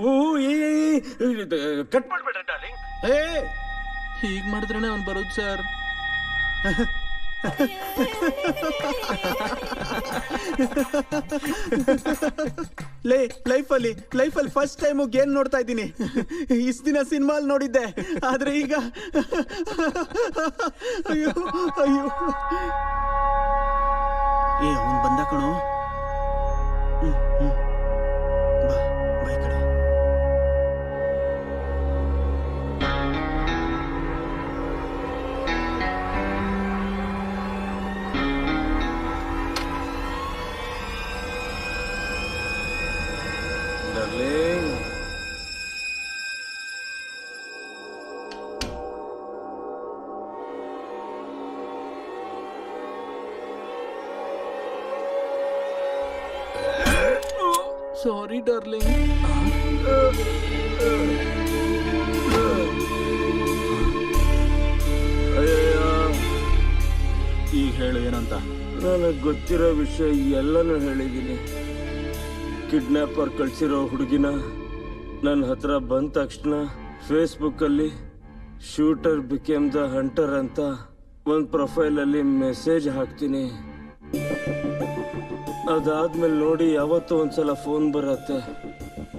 ಓ cut ಮಾಡ್ಬೇಡ darling. ಹೀಗ್ ಮಾಡಿದ್ರೇನೆ ಅವ್ನು ಬರೋದು ಸರ್. ಲೈಫಲ್ಲಿ ಫಸ್ಟ್ ಟೈಮು ಗೇಮ್ ನೋಡ್ತಾ ಇದ್ದೀನಿ. ಇಷ್ಟು ದಿನ ಸಿನಿಮಾಲ್ ನೋಡಿದ್ದೆ, ಆದ್ರೆ ಈಗ ಅಯ್ಯೋ ಅಯ್ಯೋ. ಅವನು ಬಂದ ಕಣೋ. ಬಾ ಬೈ ಕಡೆ. ಡಾರ್ಲಿಂಗ್, ಸಾರಿ ಡಾರ್ಲಿಂಗ್. ಈಗ ಹೇಳು ಏನಂತ. ನನಗೆ ಗೊತ್ತಿರೋ ವಿಷಯ ಎಲ್ಲನೂ ಹೇಳಿದ್ದೀನಿ. ಕಿಡ್ನಾಪರ್ ಕಳ್ಸಿರೋ ಹುಡುಗಿನ ನನ್ನ ಹತ್ರ ಬಂದ ತಕ್ಷಣ ಫೇಸ್ಬುಕ್ಕಲ್ಲಿ ಶೂಟರ್ ಬಿಕೇಮ್ ದ ಹಂಟರ್ ಅಂತ ಒಂದು ಪ್ರೊಫೈಲಲ್ಲಿ ಮೆಸೇಜ್ ಹಾಕ್ತೀನಿ. ಅದಾದ್ಮೇಲೆ ನೋಡಿ ಯಾವತ್ತೂ ಒಂದ್ಸಲ ಫೋನ್ ಬರುತ್ತೆ.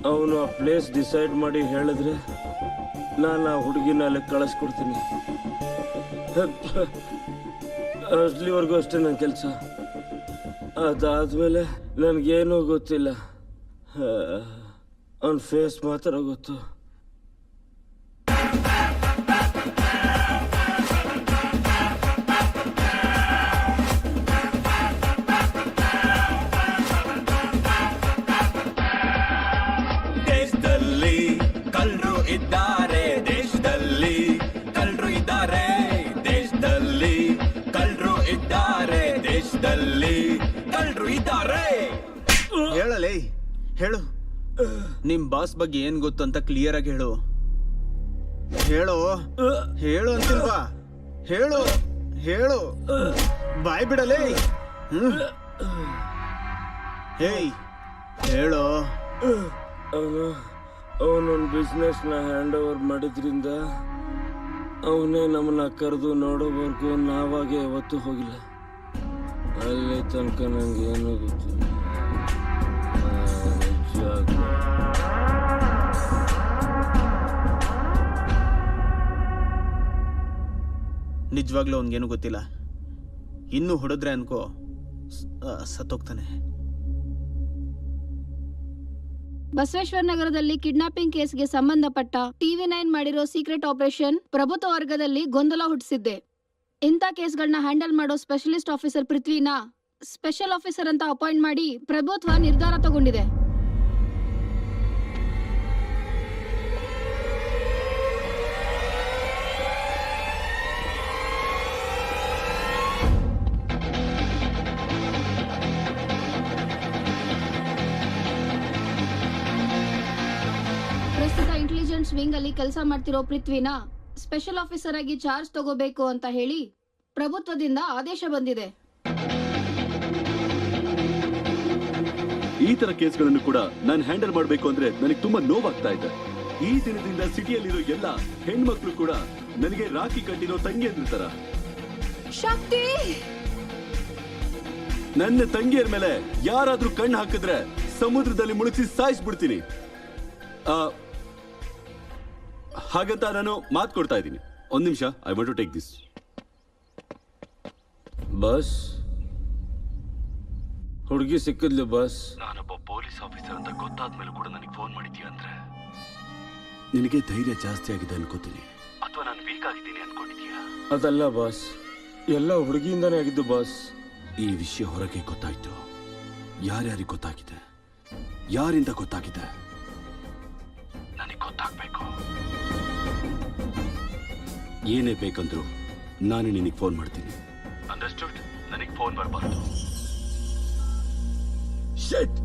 ಅವನು ಆ ಪ್ಲೇಸ್ ಡಿಸೈಡ್ ಮಾಡಿ ಹೇಳಿದ್ರೆ ನಾನು ಆ ಹುಡುಗಿನ ಅಲ್ಲಿ ಕಳಿಸ್ಕೊಡ್ತೀನಿ. ಅಲ್ಲಿವರೆಗೂ ಅಷ್ಟೇ ನನ್ನ ಕೆಲಸ. ಅದಾದ್ಮೇಲೆ ನನಗೇನೂ ಗೊತ್ತಿಲ್ಲ. ಅವನ ಫೇಸ್ ಮಾತ್ರ ಗೊತ್ತು. ದೇಶದಲ್ಲಿ ಕಳ್ಳರು ಇದ್ದಾರೆ, ದೇಶದಲ್ಲಿ ಕಳ್ಳರು ಇದ್ದಾರೆ, ದೇಶದಲ್ಲಿ ಕಳ್ಳರು ಇದ್ದಾರೆ, ದೇಶದಲ್ಲಿ ಕಳ್ಳರು ಇದ್ದಾರೆ. ಹೇಳಲೇ, ಹೇಳು. ನಿಮ್ ಬಾಸ್ ಬಗ್ಗೆ ಏನ್ ಗೊತ್ತು ಅಂತ ಕ್ಲಿಯರ್ ಆಗಿ ಹೇಳು. ಹೇಳು ಹೇಳು ಅಂತಿಲ್ವಾ? ಹೇಳು ಹೇಳು. ಬಾಯ್ ಬಿಡಲೇ. ಹೇಯ್ ಹೇಳು. ಅವನೊಂದು ಬಿಸ್ನೆಸ್ನ ಹ್ಯಾಂಡ್ ಓವರ್ ಮಾಡಿದ್ರಿಂದ ಅವನೇ ನಮ್ಮನ್ನ ಕರೆದು ನೋಡೋವರೆಗೂ ನಾವಾಗೆ ಯಾವತ್ತೂ ಹೋಗಿಲ್ಲ. ಅಲ್ಲಿ ತನಕ ನಂಗೆ ಏನೂ ಗೊತ್ತಿಲ್ಲ. ನಿಜವಾಗ್ಲೂ ಅವನಿಗೇನು ಗೊತ್ತಿಲ್ಲ. ಇನ್ನು ಹೊಡೆದ್ರೆ ಅನ್ಕೋ ಸತ್ತೋಗ್ತಾನೆ. ಬಸವೇಶ್ವರ ನಗರದಲ್ಲಿ ಕಿಡ್ನಾಪಿಂಗ್ ಕೇಸ್ಗೆ ಸಂಬಂಧಪಟ್ಟ TV9 ಮಾಡಿರೋ ಸೀಕ್ರೆಟ್ ಆಪರೇಷನ್ ಪ್ರಭುತ್ವ ವರ್ಗದಲ್ಲಿ ಗೊಂದಲ ಹುಟ್ಟಿಸಿದ್ದೆ. ಇಂಥ ಕೇಸ್ಗಳನ್ನ ಹ್ಯಾಂಡಲ್ ಮಾಡೋ ಸ್ಪೆಷಲಿಸ್ಟ್ ಆಫೀಸರ್ ಪೃಥ್ವಿನ ಸ್ಪೆಷಲ್ ಆಫೀಸರ್ ಅಂತ ಅಪಾಯಿಂಟ್ ಮಾಡಿ ಪ್ರಭುತ್ವ ನಿರ್ಧಾರ ತಗೊಂಡಿದೆ. ಪ್ರಸ್ತುತ ಇಂಟೆಲಿಜೆನ್ಸ್ ವಿಂಗ್ ಅಲ್ಲಿ ಕೆಲಸ ಮಾಡ್ತಿರೋ ಪೃಥ್ವಿನ ಸ್ಪೆಷಲ್ ಆಫೀಸರ್ ಆಗಿ ಚಾರ್ಜ್ ತಗೋಬೇಕು ಅಂತ ಹೇಳಿ ಪ್ರಭುತ್ವದಿಂದ ಆದೇಶ ಬಂದಿದೆ. ಈ ತರ ಕೇಸ್ಗಳನ್ನು ಕೂಡ ನಾನು ಹ್ಯಾಂಡಲ್ ಮಾಡಬೇಕು ಅಂದ್ರೆ ನನಗೆ ತುಂಬಾ ನೋವಾಗ್ತಾ ಇದೆ. ಈ ದಿನದಿಂದ ಸಿಟಿಯಲ್ಲಿರೋ ಎಲ್ಲ ಹೆಣ್ಮಕ್ಳು ಕೂಡ ನನಗೆ ರಾಖಿ ಕಟ್ಟಿರೋ ತಂಗಿಯಂದ್ರ ತರ. ಶಕ್ತಿ, ನನ್ನ ತಂಗಿಯರ ಮೇಲೆ ಯಾರಾದ್ರೂ ಕಣ್ಣು ಹಾಕಿದ್ರೆ ಸಮುದ್ರದಲ್ಲಿ ಮುಳುಗಿಸಿ ಸಾಯಿಸ್ಬಿಡ್ತೀನಿ. ಹಾಗಂತ ನಾನು ಮಾತು ಕೊಡ್ತಾ ಇದ್ದೀನಿ. ಒಂದ್ ನಿಮಿಷ, I want to take this. ಬಸ್ ಹುಡುಗಿ ಸಿಕ್ಕಿದ್ಲು ಬಸ್. ನಾನೊಬ್ಬ ಪೊಲೀಸ್ ಆಫೀಸರ್ ಅಂತ ಗೊತ್ತಾದ್ಮೇಲೆ ಕೂಡ ನನಗೆ ಫೋನ್ ಮಾಡಿದ್ಯಾ ಅಂದ್ರೆ ನಿನಗೆ ಧೈರ್ಯ ಜಾಸ್ತಿ ಆಗಿದೆ ಅನ್ಕೋತೀನಿ, ಅಥವಾ ನಾನು ವೀಕ್ ಆಗಿದ್ದೀನಿ ಅನ್ಕೊಂಡಿದ್ಯಾ? ಅದಲ್ಲ ಬಾಸ್, ಎಲ್ಲ ಹುಡುಗಿಯಿಂದಾನೇ ಆಗಿದ್ದು ಬಾಸ್. ಈ ವಿಷಯ ಹೊರಗೆ ಗೊತ್ತಾಯ್ತು. ಯಾರ್ಯಾರಿಗೆ ಗೊತ್ತಾಗಿದೆ, ಯಾರಿಂದ ಗೊತ್ತಾಗಿದೆ, ನನಗೆ ಗೊತ್ತಾಗ್ಬೇಕು. ಏನೇ ಬೇಕಂದ್ರು ನಾನು ನಿನಗೆ ಫೋನ್ ಮಾಡ್ತೀನಿ. ಅಂಡರ್ಸ್ಟುಡ್? ನನಗೆ ಫೋನ್ ಬರಬಾರ್ದು. ಶಿಟ್.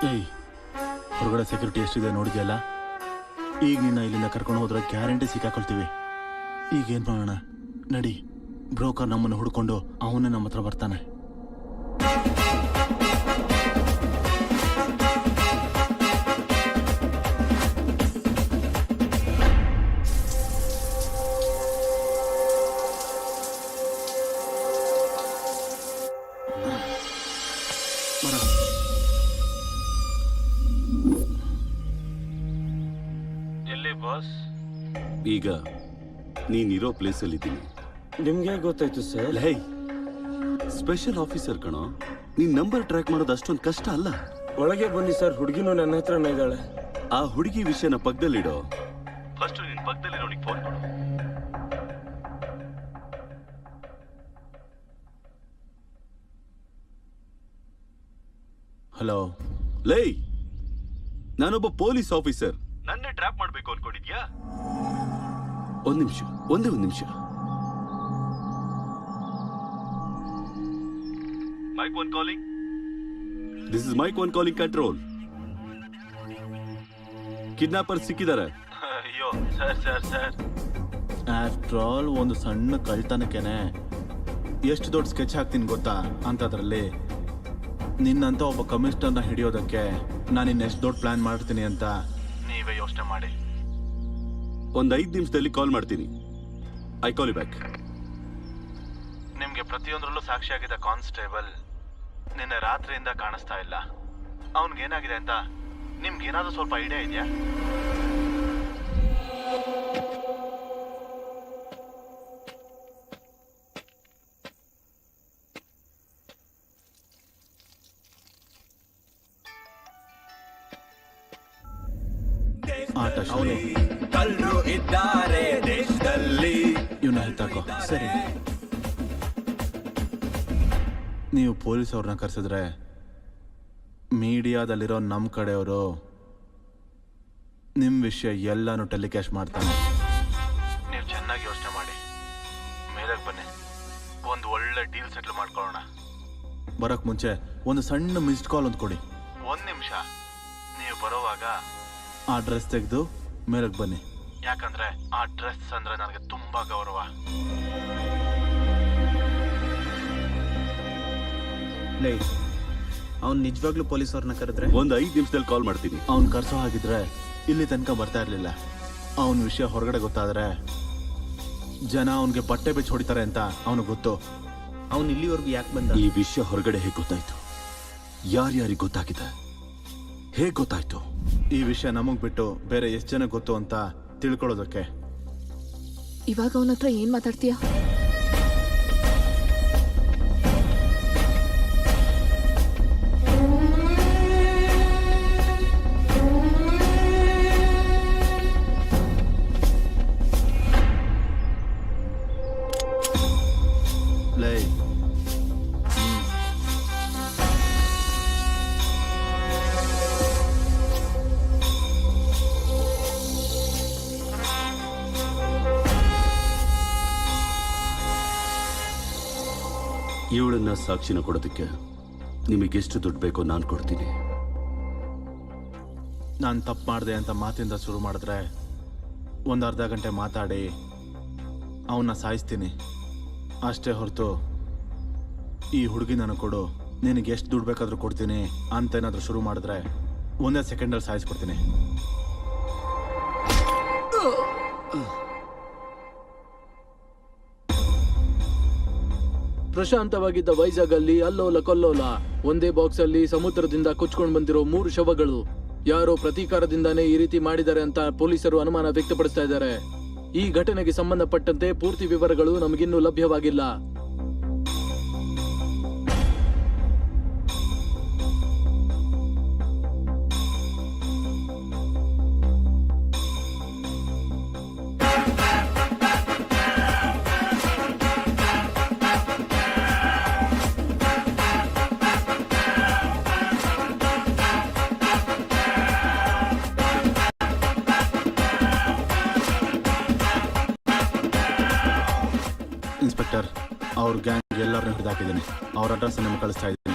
ಏಯ್, ಹೊರಗಡೆ ಸೆಕ್ಯೂರಿಟಿ ಎಷ್ಟಿದೆ ನೋಡಿದ್ಯಲ್ಲ? ಈಗ ನಿನ್ನ ಇಲ್ಲಿಂದ ಕರ್ಕೊಂಡು ಹೋದ್ರೆ ಗ್ಯಾರಂಟಿ ಸಿಕ್ಕಾಕೊಳ್ತೀವಿ. ಈಗೇನು ಮಾಡೋಣ? ನಡಿ, ಬ್ರೋಕರ್ ನಮ್ಮನ್ನು ಹುಡ್ಕೊಂಡು ಅವನೇ ನಮ್ಮ ಹತ್ರ ಬರ್ತಾನೆ. ಈಗ ನೀನಿರೋ ಪ್ಲೇಸಲ್ಲಿ ಇದ್ದೀನಿ. ನಿಮ್ಗೆ ಗೊತ್ತಾಯ್ತು ಸರ್? ಲೈ, ಸ್ಪೆಷಲ್ ಆಫೀಸರ್ ಕಣೋ, ನೀನ್ ನಂಬರ್ ಟ್ರ್ಯಾಕ್ ಮಾಡೋದು ಅಷ್ಟೊಂದು ಕಷ್ಟ ಅಲ್ಲ. ಒಳಗೆ ಬನ್ನಿ ಸರ್, ಹುಡುಗಿನೂ ನನ್ನ ಹತ್ರನೇ ಇದ್ದಾಳೆ. ಆ ಹುಡುಗಿ ವಿಷಯನ ಪಕ್ಕದಲ್ಲಿಡೋ. ಫಸ್ಟ್ ನಿನ್ ಪಕ್ಕದಲ್ಲಿರೋನಿಗೆ ಫೋನ್ ಮಾಡು. ಹಲೋ. ಲೈ, ನಾನೊಬ್ಬ ಪೊಲೀಸ್ ಆಫೀಸರ್. ನನ್ನೇ ಟ್ರ್ಯಾಪ್ ಮಾಡ್ಬೇಕು ಅನ್ಕೊಂಡಿದ್ಯಾ? ಒಂದ್ ನಿಮಿಷ, ಒಂದೇ ಒಂದ್ ನಿಮಿಷ. Mike one calling. This is Mike one calling control. Kidnapper ಸಿಕ್ಕಿದ್ದಾರೆ. ಅಯ್ಯೋ ಸರ್. ಆಫ್ಟರ್ ಆಲ್ ಒಂದು ಸಣ್ಣ ಕಳ್ತನಕ್ಕೆನೆ ಎಷ್ಟು ದೊಡ್ಡ ಸ್ಕೆಚ್ ಹಾಕ್ತೀನಿ ಗೊತ್ತಾ? ಅಂತದ್ರಲ್ಲಿ ನಿನ್ನಂತ ಒಬ್ಬ ಕಮಿಷನರ್ನ ಹಿಡಿಯೋದಕ್ಕೆ ನಾನು ಇನ್ನೆಷ್ಟು ದೊಡ್ಡ ಪ್ಲಾನ್ ಮಾಡ್ತೀನಿ ಅಂತ ನೀವೇ ಯೋಚನೆ ಮಾಡಿ. ಒಂದ್ 5 ನಿಮಿಷದಲ್ಲಿ ಕಾಲ್ ಮಾಡ್ತೀನಿ. I call you back. ನಿಮ್ಗೆ ಪ್ರತಿಯೊಂದರಲ್ಲೂ ಸಾಕ್ಷಿಯಾಗಿದ್ದ ಕಾನ್ಸ್ಟೇಬಲ್ ನಿನ್ನೆ ರಾತ್ರಿಯಿಂದ ಕಾಣಿಸ್ತಾ ಇಲ್ಲ. ಅವನ್ಗೇನಾಗಿದೆ ಅಂತ ನಿಮ್ಗೇನಾದ್ರೂ ಸ್ವಲ್ಪ ಐಡಿಯಾ ಇದೆಯಾ? ಆಟ ಕಳ್ಳರು ಇದ್ದಾರೆ ದೇಶದಲ್ಲಿ. ಇವನ್ನ ಎತ್ತಾಕೋ. ಸರಿ, ನೀವು ಪೊಲೀಸ್ ಅವ್ರನ್ನ ಕರೆಸಿದ್ರೆ ಮೀಡಿಯಾದಲ್ಲಿರೋ ನಮ್ಮ ಕಡೆಯವರು ನಿಮ್ಮ ವಿಷಯ ಎಲ್ಲಾನು ಟೆಲಿಕಾಸ್ಟ್ ಮಾಡ್ತಾನೆ. ನೀವು ಚೆನ್ನಾಗಿ ಯೋಚನೆ ಮಾಡಿ, ಮೇಲಕ್ಕೆ ಬನ್ನಿ, ಒಂದು ಒಳ್ಳೆ ಡೀಲ್ ಸೆಟ್ಲ್ ಮಾಡ್ಕೊಳ್ಳೋಣ. ಬರೋಕ್ ಮುಂಚೆ ಒಂದು ಸಣ್ಣ ಮಿಸ್ಡ್ ಕಾಲ್ ಒಂದು ಕೊಡಿ. 1 ನಿಮಿಷ. ನೀವು ಬರೋವಾಗ ಆ ಡ್ರೆಸ್ ತೆಗೆದು ಮೇಲಕ್ಕೆ ಬನ್ನಿ, ಯಾಕಂದ್ರೆ ಆ ಡ್ರೆಸ್ ಅಂದ್ರೆ ನನಗೆ ತುಂಬಾ ಗೌರವ. ಅವ್ನು ನಿಜವಾಗ್ಲೂ ಪೊಲೀಸ್ ಅವ್ರನ್ನ ಕರೆದ್ರೆ ಒಂದ್ 5 ನಿಮಿಷದಲ್ಲಿ ಕಾಲ್ ಮಾಡ್ತೀನಿ. ಅವ್ನು ಕರ್ಸೋ ಹಾಗಿದ್ರೆ ಇಲ್ಲಿ ತನಕ ಬರ್ತಾ ಇರ್ಲಿಲ್ಲ. ಅವನ ವಿಷಯ ಹೊರಗಡೆ ಗೊತ್ತಾದ್ರೆ ಜನ ಅವನಿಗೆ ಬಟ್ಟೆ ಬೆಚ್ಚ ಹೊಡಿತಾರೆ ಅಂತ ಅವನು ಗೊತ್ತು. ಅವ್ನು ಇಲ್ಲಿವರೆಗೂ ಯಾಕೆ ಬಂದ? ಈ ವಿಷಯ ಹೊರಗಡೆ ಹೇಗೆ ಗೊತ್ತಾಯ್ತು? ಯಾರ್ಯಾರಿಗೆ ಗೊತ್ತಾಗಿದೆ? ಹೇಗೆ ಗೊತ್ತಾಯ್ತು? ಈ ವಿಷಯ ನಮಗ್ ಬಿಟ್ಟು ಬೇರೆ ಎಷ್ಟು ಜನ ಗೊತ್ತು ಅಂತ ತಿಳ್ಕೊಳ್ಳೋದಕ್ಕೆ. ಇವಾಗ ಅವನ ಹತ್ರ ಏನ್ ಮಾತಾಡ್ತೀಯ? ಲೈ, ಇವಳನ್ನ ಸಾಕ್ಷಿನ ಕೊಡೋದಕ್ಕೆ ನಿಮಗೆಷ್ಟು ದುಡ್ಡು ಬೇಕೋ ನಾನು ಕೊಡ್ತೀನಿ. ನಾನು ತಪ್ಪು ಮಾಡಿದೆ ಅಂತ ಮಾತಿಂದ ಶುರು ಮಾಡಿದ್ರೆ ಒಂದು ಅರ್ಧ ಗಂಟೆ ಮಾತಾಡಿ ಅವನ್ನ ಸಾಯಿಸ್ತೀನಿ ಅಷ್ಟೇ ಹೊರತು ಈ ಹುಡುಗಿ ನನಗೆ ಕೊಡು, ನಿನಗೆ ಎಷ್ಟು ದುಡ್ಡು ಬೇಕಾದ್ರೂ ಕೊಡ್ತೀನಿ ಅಂತ ಏನಾದರೂ ಶುರು ಮಾಡಿದ್ರೆ 1 ಸೆಕೆಂಡಲ್ಲಿ ಸಾಯಿಸ್ಕೊಡ್ತೀನಿ. ಪ್ರಶಾಂತವಾಗಿದ್ದ ವೈಜಾಗ್ ಅಲ್ಲಿ ಅಲ್ಲೋಲ ಕಲ್ಲೋಲ. ಒಂದೇ ಬಾಕ್ಸ್ ಅಲ್ಲಿ ಸಮುದ್ರದಿಂದ ಕೊಚ್ಕೊಂಡು ಬಂದಿರೋ 3 ಶವಗಳು. ಯಾರೋ ಪ್ರತೀಕಾರದಿಂದಾನೇ ಈ ರೀತಿ ಮಾಡಿದ್ದಾರೆ ಅಂತ ಪೊಲೀಸರು ಅನುಮಾನ ವ್ಯಕ್ತಪಡಿಸ್ತಾ ಇದ್ದಾರೆ. ಈ ಘಟನೆಗೆ ಸಂಬಂಧಪಟ್ಟಂತೆ ಪೂರ್ತಿ ವಿವರಗಳು ನಮಗಿನ್ನೂ ಲಭ್ಯವಾಗಿಲ್ಲ. ಇನ್ಸ್ಪೆಕ್ಟರ್, ಅವ್ರ ಗ್ಯಾಂಗ್ ಎಲ್ಲರನ್ನೂ ಹಿಡಿದಾಕಿದ್ದೀನಿ. ಅವ್ರ ಅಡ್ರೆಸ್ ನಿಮ್ಗೆ ಕಳಿಸ್ತಾ ಇದ್ದೀನಿ.